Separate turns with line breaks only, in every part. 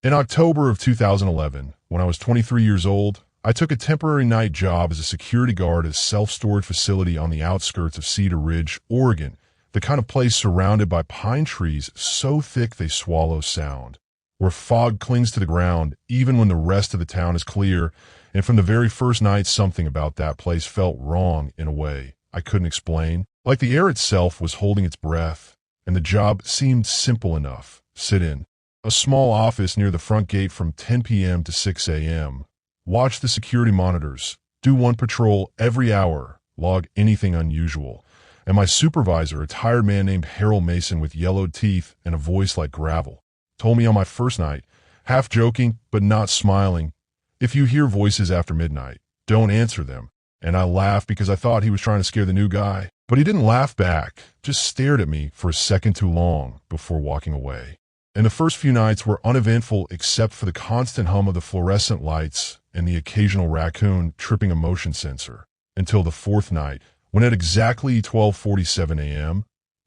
In October of 2011, when I was 23 years old, I took a temporary night job as a security guard at a self-storage facility on the outskirts of Cedar Ridge, Oregon, the kind of place surrounded by pine trees so thick they swallow sound, where fog clings to the ground even when the rest of the town is clear, and from the very first night something about that place felt wrong in a way I couldn't explain, like the air itself was holding its breath, and the job seemed simple enough. Sit in a small office near the front gate from 10 p.m. to 6 a.m. Watch the security monitors, do one patrol every hour, log anything unusual. And my supervisor, a tired man named Harold Mason with yellowed teeth and a voice like gravel, told me on my first night, half joking but not smiling, "If you hear voices after midnight, don't answer them." And I laughed because I thought he was trying to scare the new guy. But he didn't laugh back, just stared at me for a second too long before walking away. And the first few nights were uneventful except for the constant hum of the fluorescent lights and the occasional raccoon tripping a motion sensor. Until the fourth night, when at exactly 12:47 a.m.,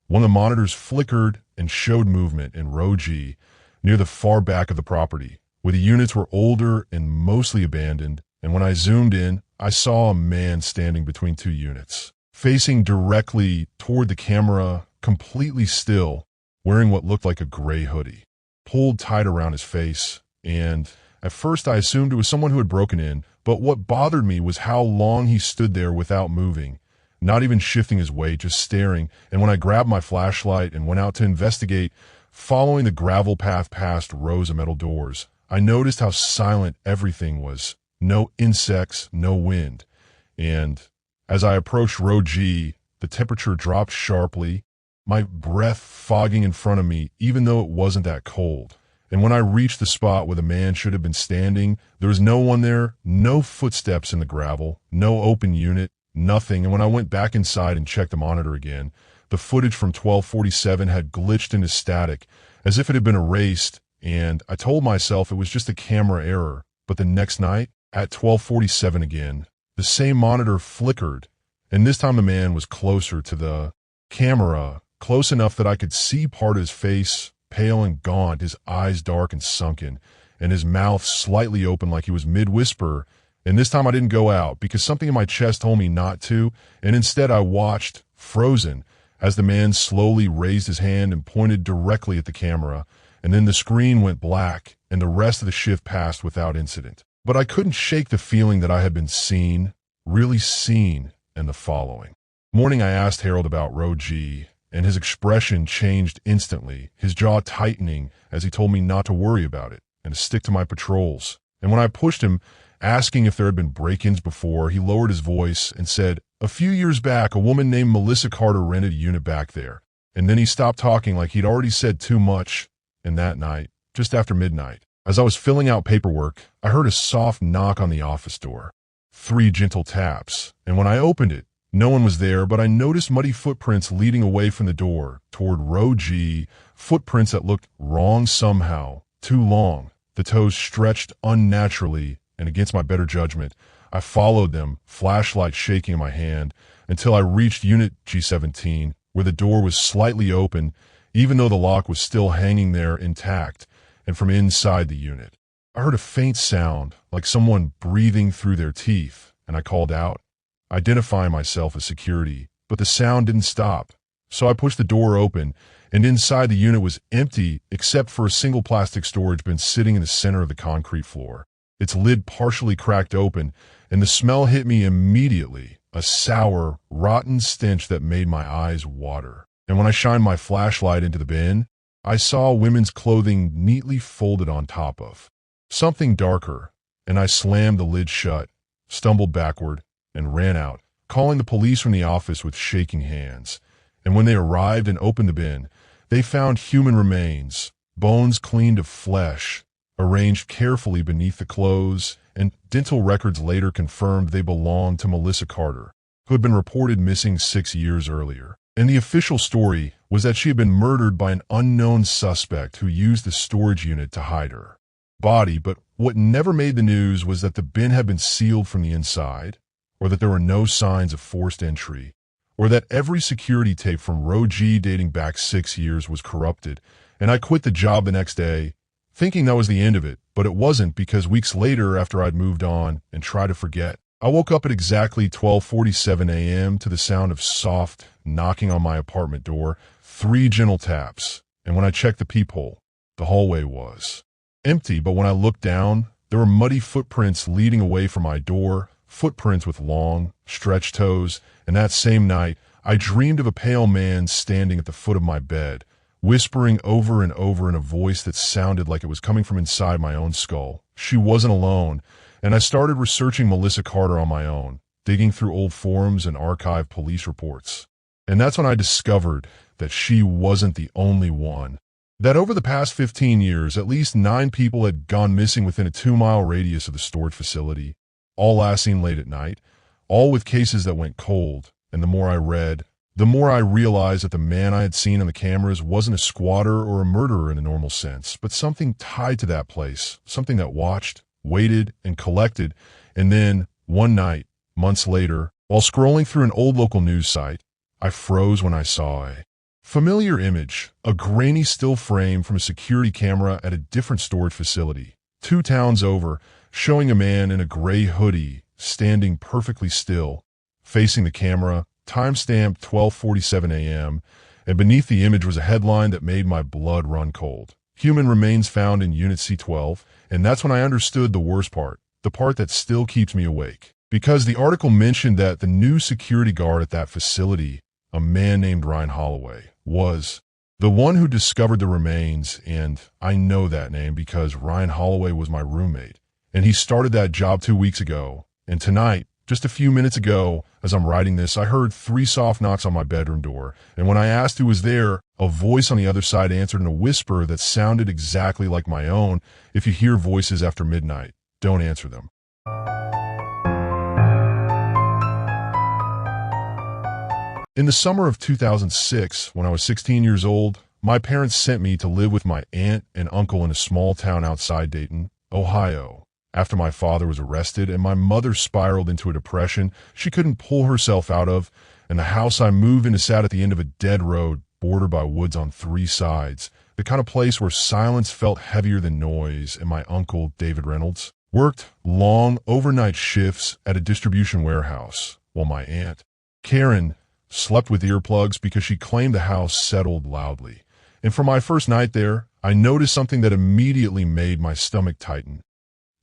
one of the monitors flickered and showed movement in row G near the far back of the property, where the units were older and mostly abandoned, and when I zoomed in, I saw a man standing between two units, facing directly toward the camera, completely still, wearing what looked like a gray hoodie, pulled tight around his face, and at first I assumed it was someone who had broken in, but what bothered me was how long he stood there without moving, not even shifting his weight, just staring. And when I grabbed my flashlight and went out to investigate, following the gravel path past rows of metal doors, I noticed how silent everything was. No insects, no wind. And as I approached row G, the temperature dropped sharply, my breath fogging in front of me, even though it wasn't that cold. And when I reached the spot where the man should have been standing, there was no one there, no footsteps in the gravel, no open unit, nothing. And when I went back inside and checked the monitor again, the footage from 12:47 had glitched into static, as if it had been erased, and I told myself it was just a camera error. But the next night, at 12:47 again, the same monitor flickered, and this time the man was closer to the camera, close enough that I could see part of his face, pale and gaunt, his eyes dark and sunken, and his mouth slightly open like he was mid-whisper. And this time I didn't go out because something in my chest told me not to, and instead I watched, frozen, as the man slowly raised his hand and pointed directly at the camera, and then the screen went black, and the rest of the shift passed without incident. But I couldn't shake the feeling that I had been seen, really seen, and the following morning I asked Harold about row G, and his expression changed instantly, his jaw tightening as he told me not to worry about it and to stick to my patrols. And when I pushed him, asking if there had been break-ins before, he lowered his voice and said, "A few years back, a woman named Melissa Carter rented a unit back there." And then he stopped talking like he'd already said too much. And that night, just after midnight, as I was filling out paperwork, I heard a soft knock on the office door. 3 gentle taps, and when I opened it, no one was there, but I noticed muddy footprints leading away from the door toward row G, footprints that looked wrong somehow, too long. The toes stretched unnaturally, and against my better judgment, I followed them, flashlight shaking in my hand, until I reached unit G17, where the door was slightly open, even though the lock was still hanging there intact, and from inside the unit, I heard a faint sound, like someone breathing through their teeth, and I called out, identifying myself as security, but the sound didn't stop. So I pushed the door open, and inside the unit was empty except for a single plastic storage bin sitting in the center of the concrete floor. Its lid partially cracked open, and the smell hit me immediately, a sour, rotten stench that made my eyes water. And when I shined my flashlight into the bin, I saw women's clothing neatly folded on top of something darker, and I slammed the lid shut, stumbled backward, and ran out, calling the police from the office with shaking hands. And when they arrived and opened the bin, they found human remains, bones cleaned of flesh, arranged carefully beneath the clothes, and dental records later confirmed they belonged to Melissa Carter, who had been reported missing 6 years earlier. And the official story was that she had been murdered by an unknown suspect who used the storage unit to hide her body. But what never made the news was that the bin had been sealed from the inside, or that there were no signs of forced entry, or that every security tape from row G dating back 6 years was corrupted. And I quit the job the next day, thinking that was the end of it, but it wasn't, because weeks later, after I'd moved on and tried to forget, I woke up at exactly 12:47 a.m. to the sound of soft knocking on my apartment door, 3 gentle taps, and when I checked the peephole, the hallway was empty, but when I looked down, there were muddy footprints leading away from my door, footprints with long, stretched toes, and that same night, I dreamed of a pale man standing at the foot of my bed, whispering over and over in a voice that sounded like it was coming from inside my own skull. She wasn't alone, and I started researching Melissa Carter on my own, digging through old forums and archived police reports. And that's when I discovered that she wasn't the only one. That over the past 15 years, at least 9 people had gone missing within a 2-mile radius of the storage facility, all last seen late at night, all with cases that went cold. And the more I read, the more I realized that the man I had seen on the cameras wasn't a squatter or a murderer in a normal sense, but something tied to that place, something that watched, waited, and collected. And then, one night, months later, while scrolling through an old local news site, I froze when I saw a familiar image, a grainy still frame from a security camera at a different storage facility, 2 towns over, showing a man in a gray hoodie standing perfectly still, facing the camera, timestamped 12:47 a.m., and beneath the image was a headline that made my blood run cold. Human remains found in Unit C12, and that's when I understood the worst part, the part that still keeps me awake. Because the article mentioned that the new security guard at that facility, a man named Ryan Holloway, was the one who discovered the remains, and I know that name because Ryan Holloway was my roommate, and he started that job 2 weeks ago. And tonight, just a few minutes ago, as I'm writing this, I heard 3 soft knocks on my bedroom door, and when I asked who was there, a voice on the other side answered in a whisper that sounded exactly like my own. If you hear voices after midnight, don't answer them. In the summer of 2006, when I was 16 years old, my parents sent me to live with my aunt and uncle in a small town outside Dayton, Ohio. After my father was arrested and my mother spiraled into a depression she couldn't pull herself out of, and the house I moved into sat at the end of a dead road bordered by woods on 3 sides, the kind of place where silence felt heavier than noise, and my uncle, David Reynolds, worked long overnight shifts at a distribution warehouse, while my aunt, Karen, slept with earplugs because she claimed the house settled loudly. And for my first night there, I noticed something that immediately made my stomach tighten.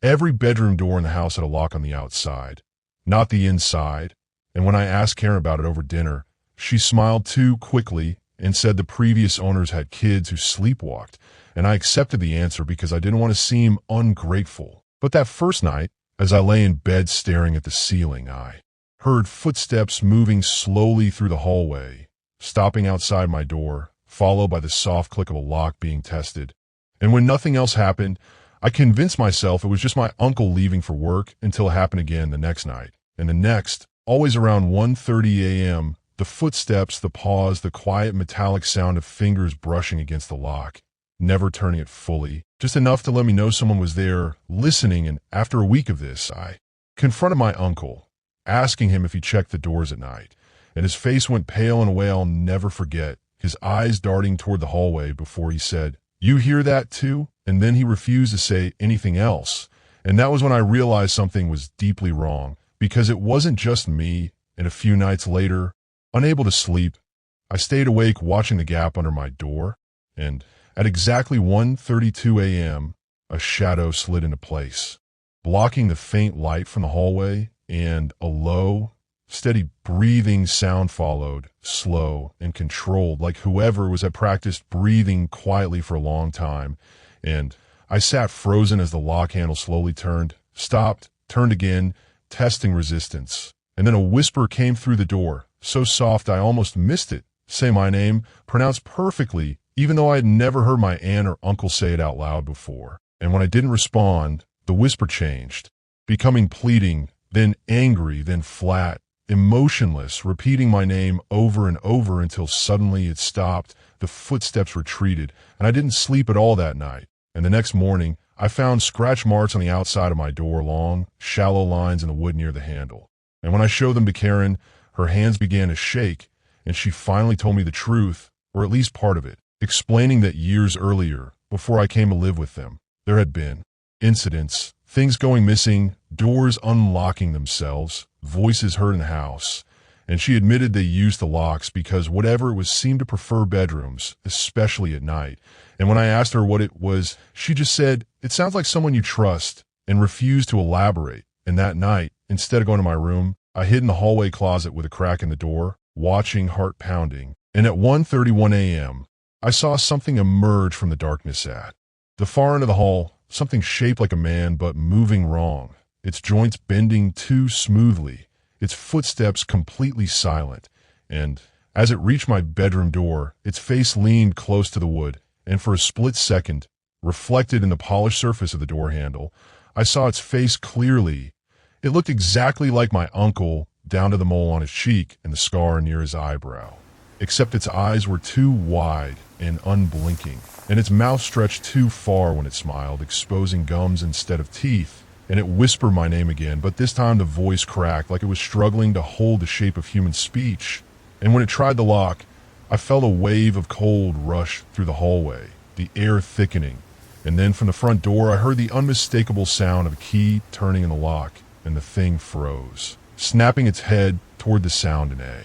Every bedroom door in the house had a lock on the outside, not the inside, and when I asked Karen about it over dinner, she smiled too quickly and said the previous owners had kids who sleepwalked, and I accepted the answer because I didn't want to seem ungrateful. But that first night, as I lay in bed staring at the ceiling, I heard footsteps moving slowly through the hallway, stopping outside my door, followed by the soft click of a lock being tested. And when nothing else happened, I convinced myself it was just my uncle leaving for work until it happened again the next night. And the next, always around 1:30 a.m., the footsteps, the pause, the quiet metallic sound of fingers brushing against the lock, never turning it fully, just enough to let me know someone was there, listening. And after a week of this, I confronted my uncle, asking him if he checked the doors at night, and his face went pale in a way I'll never forget, his eyes darting toward the hallway before he said, "You hear that too?" And then he refused to say anything else. And that was when I realized something was deeply wrong, because it wasn't just me. And a few nights later, unable to sleep, I stayed awake watching the gap under my door, and at exactly 1:32 a.m., a shadow slid into place, blocking the faint light from the hallway, and a low, steady breathing sound followed, slow and controlled, like whoever had practiced breathing quietly for a long time. And I sat frozen as the lock handle slowly turned, stopped, turned again, testing resistance. And then a whisper came through the door, so soft I almost missed it. Say my name, pronounced perfectly, even though I had never heard my aunt or uncle say it out loud before. And when I didn't respond, the whisper changed, becoming pleading, then angry, then flat, emotionless, repeating my name over and over until suddenly it stopped, the footsteps retreated, and I didn't sleep at all that night. And the next morning, I found scratch marks on the outside of my door, long, shallow lines in the wood near the handle. And when I showed them to Karen, her hands began to shake, and she finally told me the truth, or at least part of it, explaining that years earlier, before I came to live with them, There had been incidents, things going missing, doors unlocking themselves, voices heard in the house, and she admitted they used the locks because whatever it was seemed to prefer bedrooms, especially at night. And when I asked her what it was, she just said, "It sounds like someone you trust," and refused to elaborate. And that night, instead of going to my room, I hid in the hallway closet with a crack in the door, watching, heart pounding. And at 1:31 a.m., I saw something emerge from the darkness at the far end of the hall, something shaped like a man but moving wrong, its joints bending too smoothly, its footsteps completely silent. And as it reached my bedroom door, its face leaned close to the wood, and for a split second, reflected in the polished surface of the door handle, I saw its face clearly. It looked exactly like my uncle, down to the mole on his cheek and the scar near his eyebrow. Except its eyes were too wide and unblinking, and its mouth stretched too far when it smiled, exposing gums instead of teeth. And it whispered my name again, but this time the voice cracked like it was struggling to hold the shape of human speech. And when it tried the lock, I felt a wave of cold rush through the hallway, the air thickening. And then from the front door, I heard the unmistakable sound of a key turning in the lock, and the thing froze, snapping its head toward the sound in a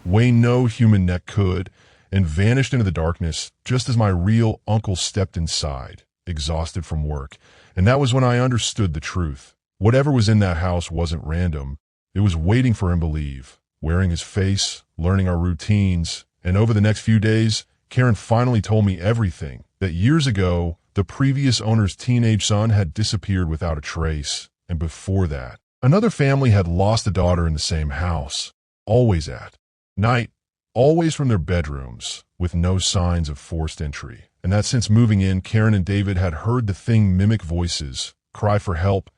way no human neck could, and vanished into the darkness just as my real uncle stepped inside, exhausted from work. And that was when I understood the truth. Whatever was in that house wasn't random. It was waiting for him to leave, wearing his face, learning our routines. And over the next few days, Karen finally told me everything, that years ago, the previous owner's teenage son had disappeared without a trace. And before that, another family had lost a daughter in the same house, always at night, always from their bedrooms, with no signs of forced entry. And that since moving in, Karen and David had heard the thing mimic voices, cry for help,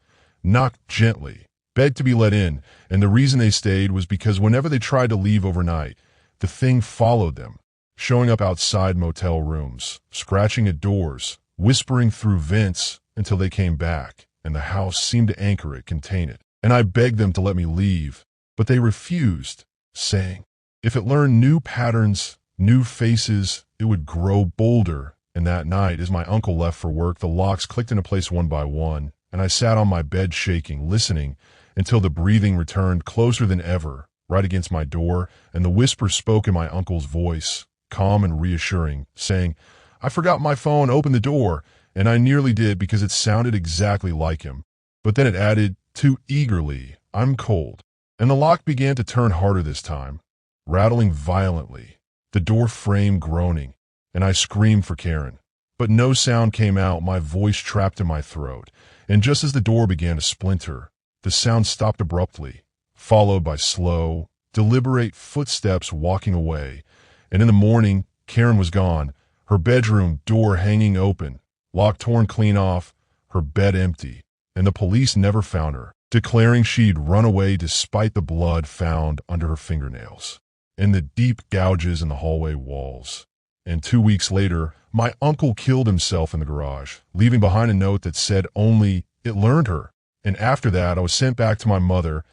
knock gently, beg to be let in. And the reason they stayed was because whenever they tried to leave overnight, the thing followed them, showing up outside motel rooms, scratching at doors, whispering through vents until they came back, and the house seemed to anchor it, contain it. And I begged them to let me leave, but they refused, saying, if it learned new patterns, new faces, it would grow bolder. And that night, as my uncle left for work, the locks clicked into place one by one, and I sat on my bed shaking, listening, until the breathing returned closer than ever, right against my door, and the whisper spoke in my uncle's voice, calm and reassuring, saying, "I forgot my phone, open the door," and I nearly did because it sounded exactly like him. But then it added, too eagerly, "I'm cold." And the lock began to turn harder this time, rattling violently, the door frame groaning, and I screamed for Karen. But no sound came out, my voice trapped in my throat, and just as the door began to splinter, the sound stopped abruptly, followed by slow, deliberate footsteps walking away. And in the morning, Karen was gone, her bedroom door hanging open, lock torn clean off, her bed empty, and the police never found her, declaring she'd run away despite the blood found under her fingernails and the deep gouges in the hallway walls. And 2 weeks later, my uncle killed himself in the garage, leaving behind a note that said only, "It learned her." And after that, I was sent back to my mother,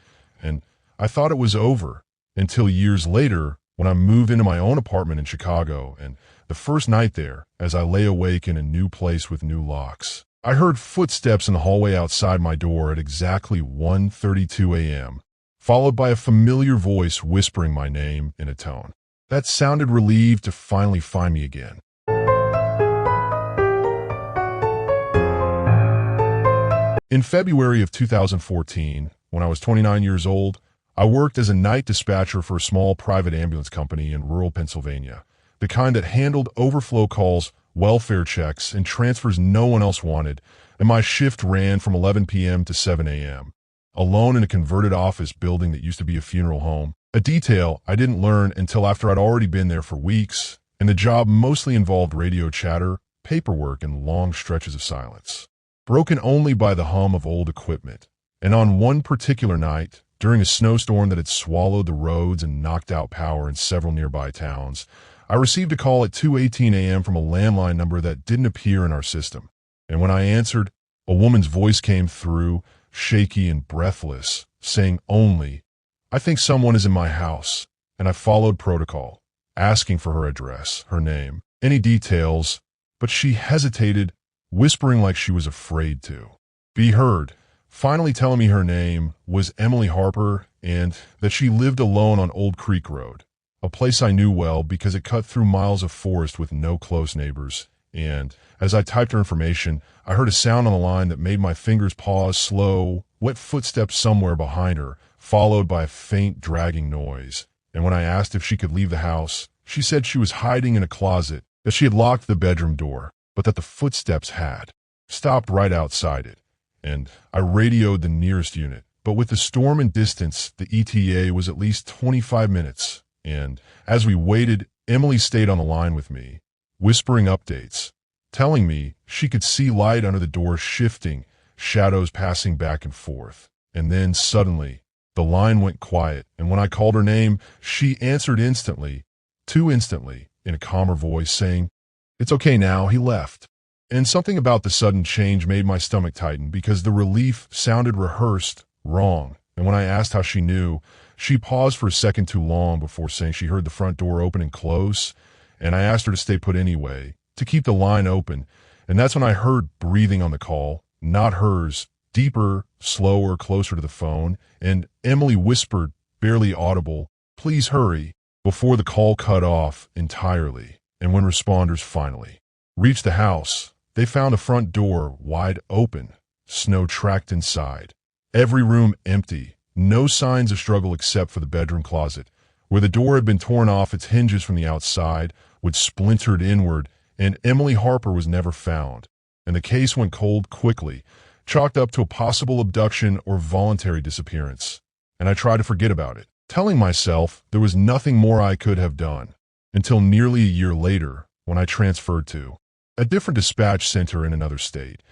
and I thought it was over, until years later, when I moved into my own apartment in Chicago, and the first night there, as I lay awake in a new place with new locks, I heard footsteps in the hallway outside my door at exactly 1:32 a.m., followed by a familiar voice whispering my name in a tone that sounded relieved to finally find me again. In February of 2014, when I was 29 years old, I worked as a night dispatcher for a small private ambulance company in rural Pennsylvania, the kind that handled overflow calls, welfare checks, and transfers no one else wanted, and my shift ran from 11 p.m. to 7 a.m., alone in a converted office building that used to be a funeral home, a detail I didn't learn until after I'd already been there for weeks, and the job mostly involved radio chatter, paperwork, and long stretches of silence, broken only by the hum of old equipment. And on one particular night, during a snowstorm that had swallowed the roads and knocked out power in several nearby towns, I received a call at 2:18 a.m. from a landline number that didn't appear in our system. And when I answered, a woman's voice came through, shaky and breathless, saying only, "I think someone is in my house." And I followed protocol, asking for her address, her name, any details, but she hesitated, whispering like she was afraid to be heard. Finally telling me her name was Emily Harper and that she lived alone on Old Creek Road, a place I knew well because it cut through miles of forest with no close neighbors. And as I typed her information, I heard a sound on the line that made my fingers pause, slow, wet footsteps somewhere behind her, followed by a faint dragging noise. And when I asked if she could leave the house, she said she was hiding in a closet, that she had locked the bedroom door, but that the footsteps had stopped right outside it. And I radioed the nearest unit. But with the storm and distance, the ETA was at least 25 minutes. And as we waited, Emily stayed on the line with me, whispering updates, telling me she could see light under the door shifting, shadows passing back and forth. And then suddenly, the line went quiet, and when I called her name, she answered instantly, too instantly, in a calmer voice, saying, "It's okay now, he left." And something about the sudden change made my stomach tighten because the relief sounded rehearsed, wrong. And when I asked how she knew, she paused for a second too long before saying she heard the front door open and close, and I asked her to stay put anyway, to keep the line open. And that's when I heard breathing on the call, not hers, deeper, slower, closer to the phone, and Emily whispered, barely audible, "Please hurry," before the call cut off entirely. And when responders finally reached the house, they found the front door wide open, snow tracked inside. Every room empty, no signs of struggle except for the bedroom closet, where the door had been torn off its hinges from the outside, which splintered inward, and Emily Harper was never found. And the case went cold quickly, chalked up to a possible abduction or voluntary disappearance. And I tried to forget about it, telling myself there was nothing more I could have done, until nearly a year later, when I transferred to a different dispatch center in another state.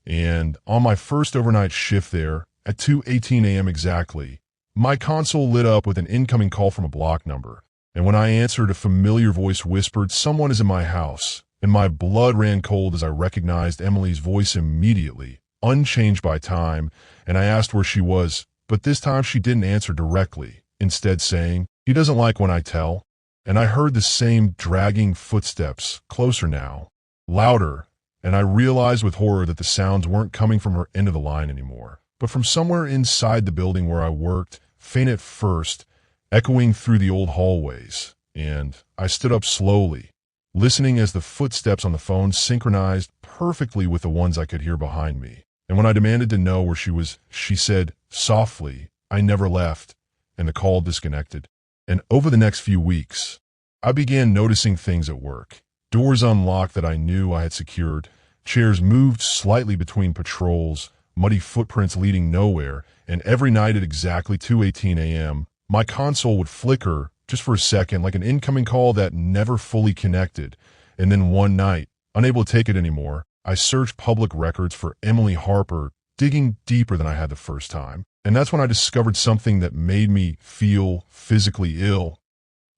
And on my first overnight shift there, at 2:18 a.m. exactly, my console lit up with an incoming call from a block number. And when I answered, a familiar voice whispered, "Someone is in my house." And my blood ran cold as I recognized Emily's voice immediately, unchanged by time, and I asked where she was, but this time she didn't answer directly, instead saying, "He doesn't like when I tell." And I heard the same dragging footsteps, closer now, louder, and I realized with horror that the sounds weren't coming from her end of the line anymore, but from somewhere inside the building where I worked, faint at first, echoing through the old hallways. And I stood up slowly, listening as the footsteps on the phone synchronized perfectly with the ones I could hear behind me. And when I demanded to know where she was, she said, softly, "I never left," and the call disconnected. And over the next few weeks, I began noticing things at work. Doors unlocked that I knew I had secured, chairs moved slightly between patrols, muddy footprints leading nowhere, and every night at exactly 2:18 a.m., my console would flicker just for a second like an incoming call that never fully connected. And then one night, unable to take it anymore, I searched public records for Emily Harper, digging deeper than I had the first time. And that's when I discovered something that made me feel physically ill.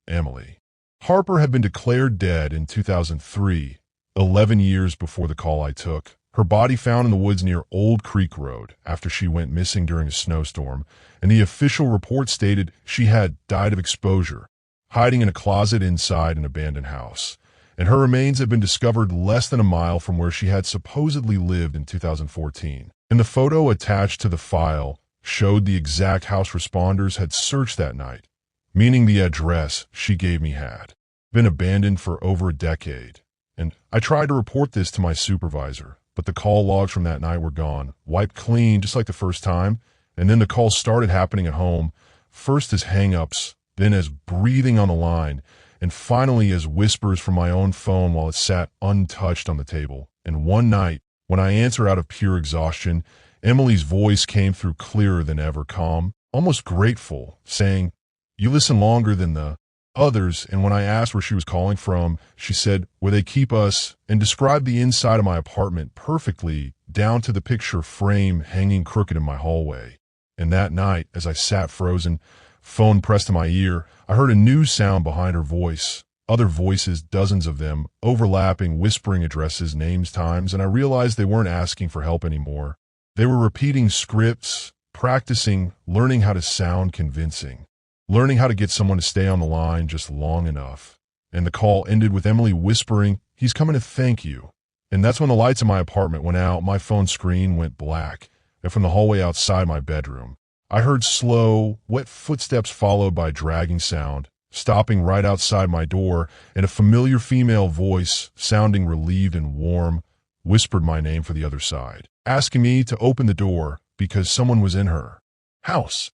Emily Harper had been declared dead in 2003, 11 years before the call I took. Her body found in the woods near Old Creek Road after she went missing during a snowstorm, and the official report stated she had died of exposure, hiding in a closet inside an abandoned house. And her remains had been discovered less than a mile from where she had supposedly lived in 2014. And the photo attached to the file showed the exact house responders had searched that night, meaning the address she gave me had been abandoned for over a decade. And I tried to report this to my supervisor, but the call logs from that night were gone, wiped clean just like the first time. And then the calls started happening at home, first as hang-ups, then as breathing on the line, and finally as whispers from my own phone while it sat untouched on the table. And one night, when I answered out of pure exhaustion, Emily's voice came through clearer than ever, calm, almost grateful, saying, "You listen longer than the others." And when I asked where she was calling from, she said, "Where they keep us," and described the inside of my apartment perfectly, down to the picture frame hanging crooked in my hallway. And that night, as I sat frozen, phone pressed to my ear, I heard a new sound behind her voice. Other voices, dozens of them, overlapping, whispering addresses, names, times, and I realized they weren't asking for help anymore. They were repeating scripts, practicing, learning how to sound convincing, learning how to get someone to stay on the line just long enough. And the call ended with Emily whispering, "He's coming to thank you." And that's when the lights in my apartment went out, my phone screen went black, and from the hallway outside my bedroom, I heard slow, wet footsteps followed by dragging sound, stopping right outside my door, and a familiar female voice, sounding relieved and warm, whispered my name for the other side, asking me to open the door because someone was in her house.